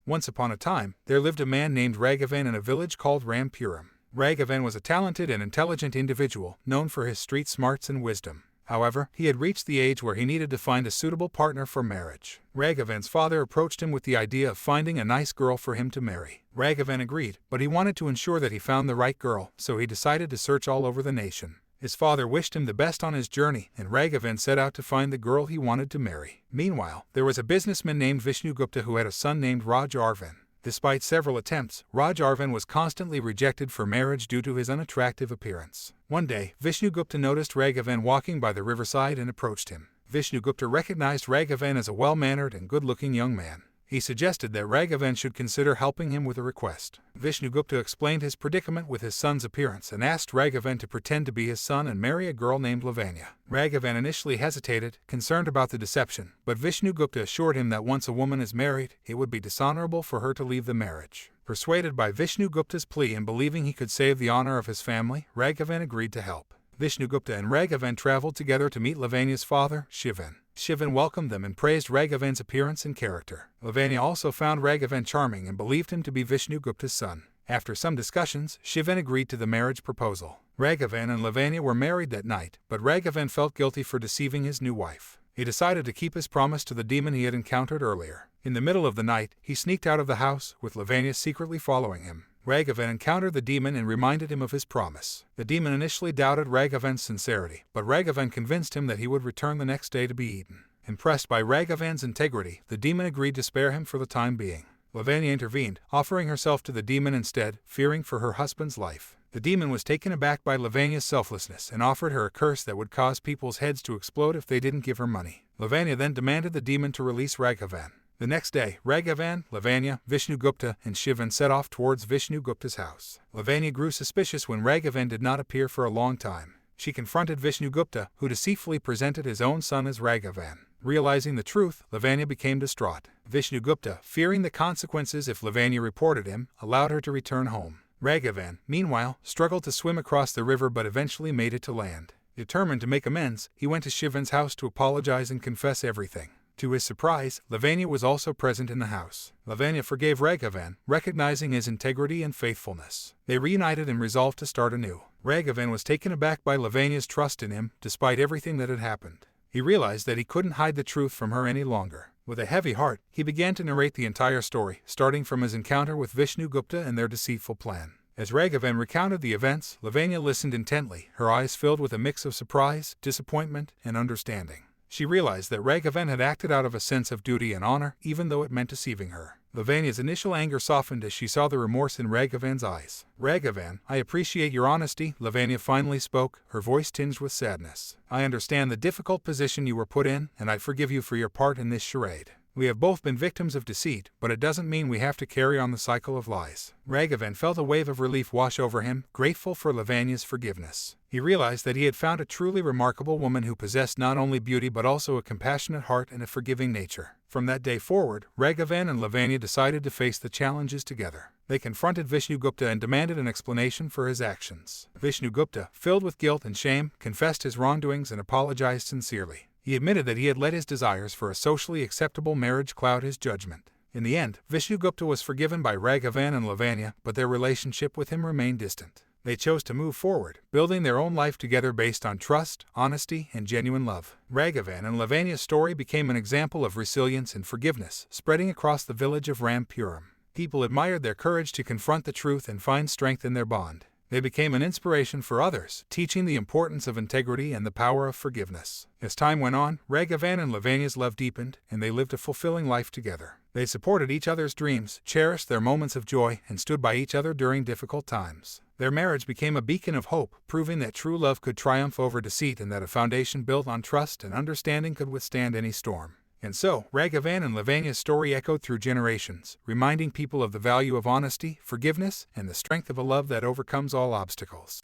Once upon a time, there lived a man named Raghavan in a village called Rampuram. Raghavan was a talented and intelligent individual, known for his street smarts and wisdom. However, he had reached the age where he needed to find a suitable partner for marriage. Raghavan's father approached him with the idea of finding a nice girl for him to marry. Raghavan agreed, but he wanted to ensure that he found the right girl, so he decided to search all over the nation. His father wished him the best on his journey, and Raghavan set out to find the girl he wanted to marry. Meanwhile, there was a businessman named Vishnu Gupta who had a son named Raghavan. Despite several attempts, Raghavan was constantly rejected for marriage due to his unattractive appearance. One day, Vishnu Gupta noticed Raghavan walking by the riverside and approached him. Vishnu Gupta recognized Raghavan as a well-mannered and good-looking young man. He suggested that Raghavan should consider helping him with a request. Vishnu Gupta explained his predicament with his son's appearance and asked Raghavan to pretend to be his son and marry a girl named Lavanya. Raghavan initially hesitated, concerned about the deception, but Vishnu Gupta assured him that once a woman is married, it would be dishonorable for her to leave the marriage. Persuaded by Vishnu Gupta's plea and believing he could save the honor of his family, Raghavan agreed to help. Vishnu Gupta and Raghavan traveled together to meet Lavanya's father, Shivan. Shivan welcomed them and praised Raghavan's appearance and character. Lavanya also found Raghavan charming and believed him to be Vishnu Gupta's son. After some discussions, Shivan agreed to the marriage proposal. Raghavan and Lavanya were married that night, but Raghavan felt guilty for deceiving his new wife. He decided to keep his promise to the demon he had encountered earlier. In the middle of the night, he sneaked out of the house, with Lavanya secretly following him. Raghavan encountered the demon and reminded him of his promise. The demon initially doubted Raghavan's sincerity, but Raghavan convinced him that he would return the next day to be eaten. Impressed by Raghavan's integrity, the demon agreed to spare him for the time being. Lavanya intervened, offering herself to the demon instead, fearing for her husband's life. The demon was taken aback by Lavanya's selflessness and offered her a curse that would cause people's heads to explode if they didn't give her money. Lavanya then demanded the demon to release Raghavan. The next day, Raghavan, Lavanya, Vishnu Gupta, and Shivan set off towards Vishnu Gupta's house. Lavanya grew suspicious when Raghavan did not appear for a long time. She confronted Vishnu Gupta, who deceitfully presented his own son as Raghavan. Realizing the truth, Lavanya became distraught. Vishnu Gupta, fearing the consequences if Lavanya reported him, allowed her to return home. Raghavan, meanwhile, struggled to swim across the river but eventually made it to land. Determined to make amends, he went to Shivan's house to apologize and confess everything. To his surprise, Lavanya was also present in the house. Lavanya forgave Raghavan, recognizing his integrity and faithfulness. They reunited and resolved to start anew. Raghavan was taken aback by Lavanya's trust in him, despite everything that had happened. He realized that he couldn't hide the truth from her any longer. With a heavy heart, he began to narrate the entire story, starting from his encounter with Vishnu Gupta and their deceitful plan. As Raghavan recounted the events, Lavanya listened intently, her eyes filled with a mix of surprise, disappointment, and understanding. She realized that Raghavan had acted out of a sense of duty and honor, even though it meant deceiving her. Lavanya's initial anger softened as she saw the remorse in Raghavan's eyes. "Raghavan, I appreciate your honesty," Lavanya finally spoke, her voice tinged with sadness. "I understand the difficult position you were put in, and I forgive you for your part in this charade. We have both been victims of deceit, but it doesn't mean we have to carry on the cycle of lies." Raghavan felt a wave of relief wash over him, grateful for Lavanya's forgiveness. He realized that he had found a truly remarkable woman who possessed not only beauty but also a compassionate heart and a forgiving nature. From that day forward, Raghavan and Lavanya decided to face the challenges together. They confronted Vishnu Gupta and demanded an explanation for his actions. Vishnu Gupta, filled with guilt and shame, confessed his wrongdoings and apologized sincerely. He admitted that he had let his desires for a socially acceptable marriage cloud his judgment. In the end, Vishnu Gupta was forgiven by Raghavan and Lavanya, but their relationship with him remained distant. They chose to move forward, building their own life together based on trust, honesty, and genuine love. Raghavan and Lavanya's story became an example of resilience and forgiveness, spreading across the village of Rampuram. People admired their courage to confront the truth and find strength in their bond. They became an inspiration for others, teaching the importance of integrity and the power of forgiveness. As time went on, Raghavan and Lavanya's love deepened, and they lived a fulfilling life together. They supported each other's dreams, cherished their moments of joy, and stood by each other during difficult times. Their marriage became a beacon of hope, proving that true love could triumph over deceit and that a foundation built on trust and understanding could withstand any storm. And so, Raghavan and Lavanya's story echoed through generations, reminding people of the value of honesty, forgiveness, and the strength of a love that overcomes all obstacles.